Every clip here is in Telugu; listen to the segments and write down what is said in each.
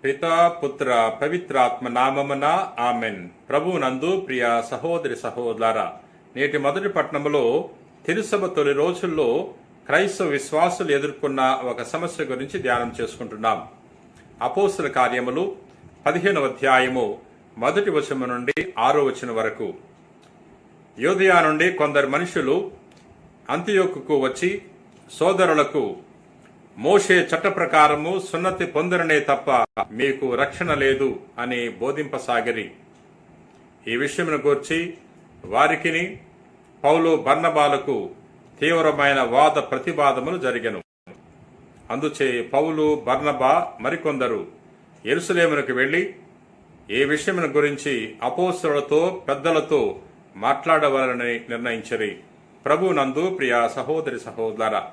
పితా పుత్ర పవిత్రాత్మ నామమున ఆమెన్. ప్రభువునందు ప్రియ సహోదరి సహోదరులారా, నేటి మొదటి పట్టణంలో తిరుసభ తొలి రోజుల్లో క్రైస్తవ విశ్వాసులు ఎదుర్కొన్న ఒక సమస్య గురించి ధ్యానం చేసుకుంటున్నాం. అపోస్తల కార్యములు 15వ అధ్యాయము 1వ వచనం నుండి 6వ వచనం వరకు. యూదయ నుండి కొందరు మనుషులు అంతియోకుకు వచ్చి సోదరులకు, మోషే చట్ట ప్రకారము సున్నతి పొందరనే తప్ప మీకు రక్షణ లేదు అని బోధింపసాగిరి. ఈ విషయమును గూర్చి వారికిని పౌలు బర్నబాలకు తీవ్రమైన వాద ప్రతివాదములు జరిగెను. అందుచే పౌలు బర్నబా మరికొందరు యెరూషలేమునకు వెళ్లి ఈ విషయమును గురించి అపోస్తలులతో పెద్దలతో మాట్లాడవలనని నిర్ణయించిరి. ప్రభువునందు ప్రియ సహోదరి సహోదరులారా,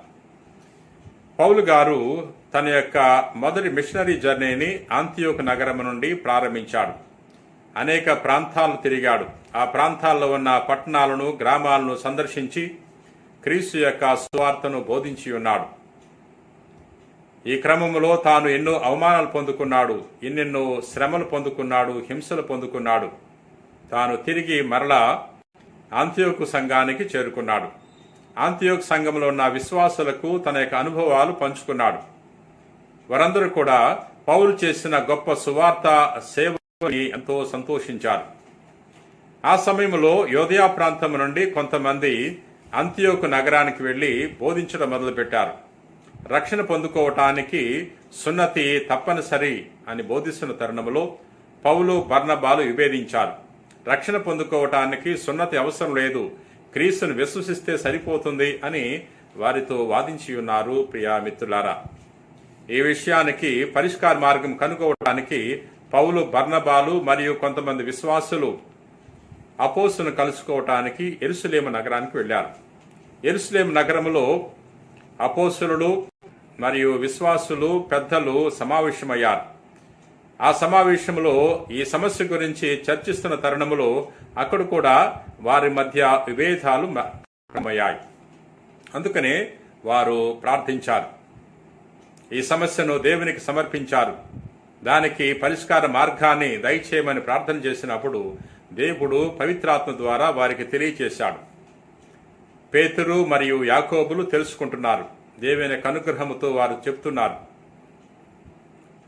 పౌలు గారు తన యొక్క మొదటి మిషనరీ జర్నీని అంతియోకు నగరం నుండి ప్రారంభించాడు. అనేక ప్రాంతాలను తిరిగాడు. ఆ ప్రాంతాల్లో ఉన్న పట్టణాలను, గ్రామాలను సందర్శించి క్రీస్తు యొక్క సువార్తను బోధించి ఉన్నాడు. ఈ క్రమంలో తాను ఎన్నో అవమానాలు పొందుకున్నాడు, ఎన్నెన్నో శ్రమలు పొందుకున్నాడు, హింసలు పొందుకున్నాడు. తాను తిరిగి మరలా అంతియోకు సంఘానికి చేరుకున్నాడు. అంతియోకు సంఘంలో ఉన్న విశ్వాసులకు తన యొక్క అనుభవాలు పంచుకున్నాడు. వారందరూ కూడా పౌలు చేసిన గొప్ప సువార్త సేవని ఎంతో సంతోషించారు. ఆ సమయంలో యూదయ ప్రాంతం నుండి కొంతమంది అంతియోకు నగరానికి వెళ్లి బోధించడం మొదలుపెట్టారు. రక్షణ పొందుకోవటానికి సున్నతి తప్పనిసరి అని బోధిస్తున్న తరుణంలో పౌలు బర్నబాలు విభేదించారు. రక్షణ పొందుకోవటానికి సున్నతి అవసరం లేదు, క్రీస్తును విశ్వసిస్తే సరిపోతుంది అని వారితో వాదించి ఉన్నారు. ప్రియా మిత్రులారా, ఈ విషయానికి పరిష్కార మార్గం కనుక్కోవడానికి పౌలు బర్నబాలు మరియు కొంతమంది విశ్వాసులు అపోస్తులను కలుసుకోవటానికి యెరూషలేము నగరానికి వెళ్లారు. యెరూషలేము నగరంలో అపోస్తులు మరియు విశ్వాసులు పెద్దలు సమావేశమయ్యారు. ఆ సమావేశంలో ఈ సమస్య గురించి చర్చిస్తున్న తరుణంలో అక్కడ కూడా వారి మధ్య విభేదాలు ప్రారంభమయ్యాయి. అందుకనే వారు ప్రార్థించారు, ఈ సమస్యను దేవునికి సమర్పించారు. దానికి పరిష్కార మార్గాన్ని దయచేయమని ప్రార్థన చేసినప్పుడు దేవుడు పవిత్రాత్మ ద్వారా వారికి తెలియచేశాడు. పేతురు మరియు యాకోబులు తెలుసుకుంటున్నారు. దేవుని అనుగ్రహముతో వారు చెప్తున్నారు,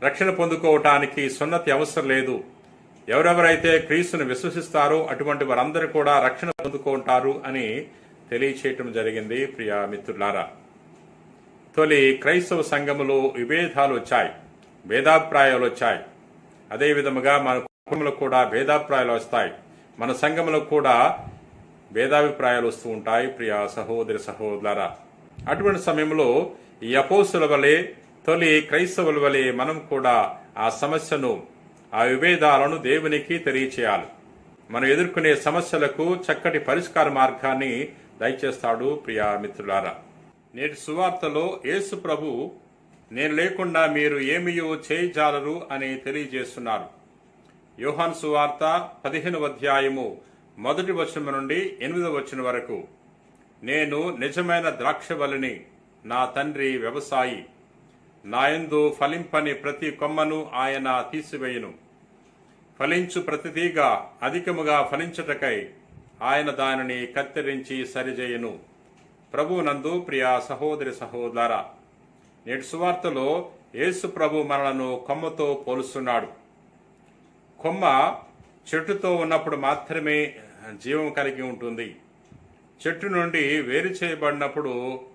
రక్షణ పొందుకోవటానికి సున్నతి అవసరం లేదు. ఎవరెవరైతే క్రీస్తును విశ్వసిస్తారో అటువంటి వారందరూ కూడా రక్షణ పొందుకుంటారు అని తెలియచేయటం జరిగింది. ప్రియా మిత్రులారా, తొలి క్రైస్తవ సంఘములో విభేదాలు వచ్చాయి, భేదాభిప్రాయాలు వచ్చాయి. అదే విధముగా మన కుటుంబంలో కూడా భేదాభిప్రాయాలు వస్తాయి, మన సంఘంలో కూడా భేదాభిప్రాయాలు వస్తూ ఉంటాయి. ప్రియా సహోదరి సహోదరులారా, అటువంటి సమయంలో ఈ అపోస్తుల వలె, తొలి క్రైస్తవుల వలె మనం కూడా ఆ సమస్యను, ఆ విభేదాలను దేవునికి తెలియచేయాలి. మనం ఎదుర్కొనే సమస్యలకు చక్కటి పరిష్కార మార్గాన్ని దయచేస్తాడు. ప్రియా మిత్రులారా, నేటి సువార్తలో యేసు ప్రభు నేను లేకుండా మీరు ఏమీయూ చేయజాలరు అని తెలియజేస్తున్నారు. యోహాను సువార్త 15వ అధ్యాయము 1వ వచనం నుండి 8వ వచనం వరకు. నేను నిజమైన ద్రాక్షవల్లిని, నా తండ్రి వ్యవసాయి. నాయందు ఫలింపని ప్రతి కొమ్మను ఆయన తీసివేయును. ఫలించు ప్రతి తీగ అధికముగా ఫలించుటకై ఆయన దానిని కత్తిరించి సరిచేయును. ప్రభువునందు ప్రియా సహోదరి సహోదరులారా, నేటి సువార్తలో యేసు ప్రభు మనలను కొమ్మతో పోలుస్తున్నాడు. కొమ్మ చెట్టుతో ఉన్నప్పుడు మాత్రమే జీవం కలిగి ఉంటుంది. చెట్టు నుండి వేరు చేయబడినప్పుడు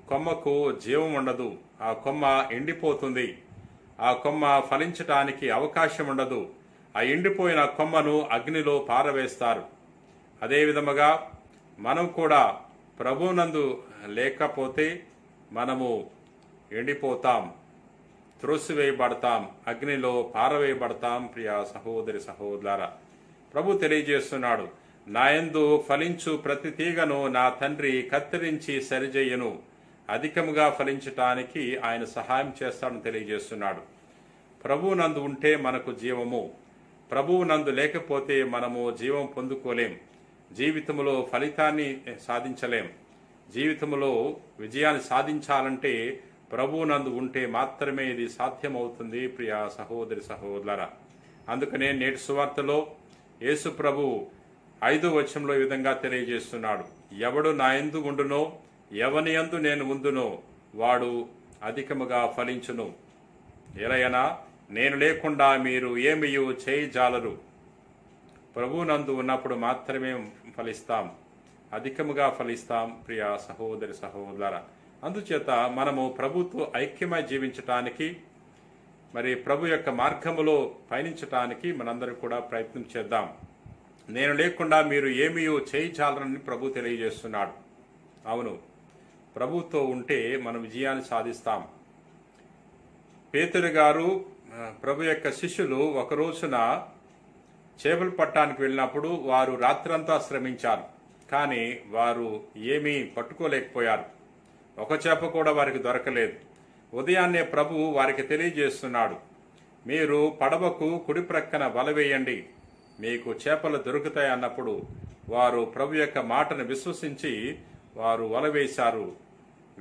కొమ్మకు జీవం ఉండదు. ఆ కొమ్మ ఎండిపోతుంది. ఆ కొమ్మ ఫలించటానికి అవకాశం ఉండదు. ఆ ఎండిపోయిన కొమ్మను అగ్నిలో పారవేస్తారు. అదే విధముగా మనం కూడా ప్రభువునందు లేకపోతే మనము ఎండిపోతాం, త్రోసివేయబడతాం, అగ్నిలో పారవేయబడతాం. ప్రియా సహోదరి సహోదరులారా, ప్రభు తెలియజేస్తున్నాడు, నాయందు ఫలించు ప్రతి తీగను నా తండ్రి కత్తిరించి సరిచేయును. అధికముగా ఫలించటానికి ఆయన సహాయం చేస్తాడని తెలియజేస్తున్నాడు. ప్రభువునందు ఉంటే మనకు జీవము, ప్రభువునందు లేకపోతే మనము జీవం పొందుకోలేం. జీవితంలో ఫలితాన్ని సాధించలేం. జీవితంలో విజయాన్ని సాధించాలంటే ప్రభువునందు ఉంటే మాత్రమే ఇది సాధ్యమవుతుంది ప్రియ సహోదరి సహోదరులారా. అందుకనే నేటి సువార్తలో యేసు ప్రభు 5వ వచనంలో ఈ విధంగా తెలియజేస్తున్నాడు, ఎవడు నా యందు ఉండునో, ఎవని యందు నేను ఉందునో వాడు అధికముగా ఫలించును. ఎలయనా నేను లేకుండా మీరు ఏమియూ చేయజాలరు. ప్రభువునందు ఉన్నప్పుడు మాత్రమే ఫలిస్తాం, అధికముగా ఫలిస్తాం ప్రియ సహోదరి సహోదరులారా. అందుచేత మనము ప్రభుతో ఐక్యమై జీవించటానికి, మరి ప్రభు యొక్క మార్గములో పయనించటానికి మనందరూ కూడా ప్రయత్నం చేద్దాం. నేను లేకుండా మీరు ఏమీ చేయచాలరని ప్రభు తెలియజేస్తున్నాడు. అవును, ప్రభుతో ఉంటే మనం విజయాన్ని సాధిస్తాం. పేతురు గారు, ప్రభు యొక్క శిష్యులు ఒక రోజున చేపలు పట్టడానికి వెళ్ళినప్పుడు వారు రాత్రంతా శ్రమించారు, కానీ వారు ఏమీ పట్టుకోలేకపోయారు. ఒక చేప కూడా వారికి దొరకలేదు. ఉదయాన్నే ప్రభు వారికి తెలియజేస్తున్నాడు, మీరు పడవకు కుడి ప్రక్కన వల వేయండి, మీకు చేపలు దొరుకుతాయి అన్నప్పుడు వారు ప్రభు యొక్క మాటను విశ్వసించి వారు వల వేశారు.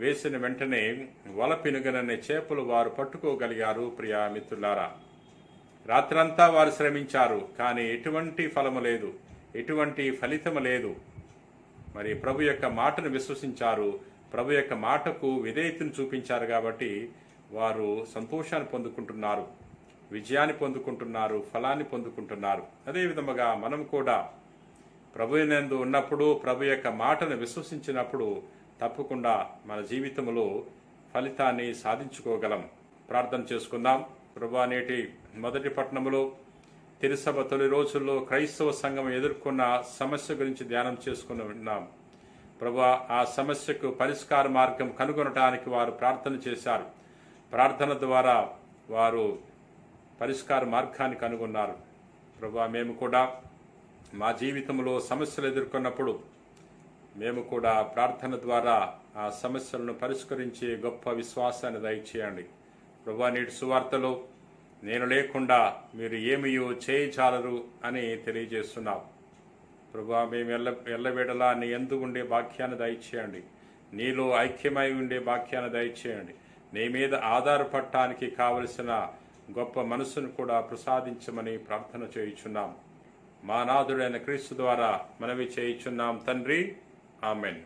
వేసిన వెంటనే వల పినుగననే చేపలు వారు పట్టుకోగలిగారు. ప్రియా మిత్రులారా, రాత్రంతా వారు శ్రమించారు, కానీ ఎటువంటి ఫలము లేదు, ఎటువంటి ఫలితము లేదు. మరి ప్రభు యొక్క మాటను విశ్వసించారు, ప్రభు యొక్క మాటకు విధేయతను చూపించారు కాబట్టి వారు సంతోషాన్ని పొందుకుంటున్నారు, విజయాన్ని పొందుకుంటున్నారు, ఫలాన్ని పొందుకుంటున్నారు. అదే విధముగా మనం కూడా ప్రభువునందు ఉన్నప్పుడు, ప్రభు యొక్క మాటను విశ్వసించినప్పుడు తప్పకుండా మన జీవితంలో ఫలితాన్ని సాధించుకోగలం. ప్రార్థన చేసుకుందాం. ప్రభువా, నేటి మొదటి పట్టణంలో తిరుసభ తొలి రోజుల్లో క్రైస్తవ సంఘం ఎదుర్కొన్న సమస్య గురించి ధ్యానం చేసుకుని ఉన్నాం. ప్రభువా, ఆ సమస్యకు పరిష్కార మార్గం కనుగొనటానికి వారు ప్రార్థన చేశారు. ప్రార్థన ద్వారా వారు పరిష్కార మార్గాన్ని కనుగొన్నారు. ప్రభువా, మేము కూడా మా జీవితంలో సమస్యలు ఎదుర్కొన్నప్పుడు మేము కూడా ప్రార్థన ద్వారా ఆ సమస్యలను పరిష్కరించే గొప్ప విశ్వాసాన్ని దయచేయండి. ప్రభువా, నేటి సువార్తలో నేను లేకుండా మీరు ఏమీ చేయచాలరు అని తెలియజేస్తున్నావు. ప్రభువా, మేము ఎల్లవేళలా నీ యందు ఉండే భాగ్యాన్ని దయచేయండి, నీలో ఐక్యమై ఉండే భాగ్యాన్ని దయచేయండి. నీ మీద ఆధారపడటానికి కావలసిన గొప్ప మనసును కూడా ప్రసాదించమని ప్రార్థన చేయుచున్నాం. మా నాథుడైన క్రీస్తు ద్వారా మనవి చేయుచున్నాం తండ్రి. ఆమెన్.